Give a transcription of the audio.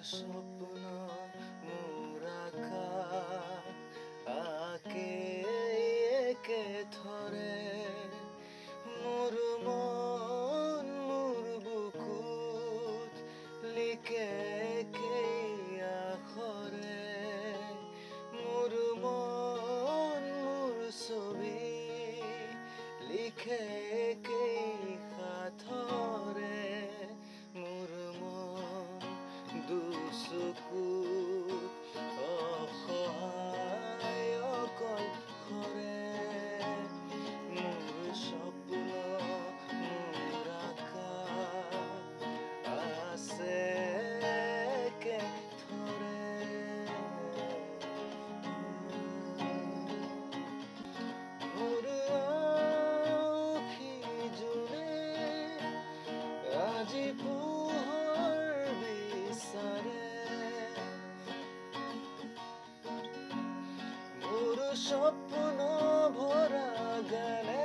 স্বপ্ন মোৰ আকাশ আকে একে ধৰে মোৰ মন মোৰ বুকুত লিখে একেই আখৰে মোৰ মন মোৰ ছবি লিখে একেই সাথৰে মোৰ মন দুচকুত অসহায় অকলশৰে মোৰ স্বপ্ন মোৰ আকাশ আছে একেথৰে মোৰ আখি জোনে আজি পোহৰ বিচাৰে মোৰ স্বপ্ন ভৰা গানে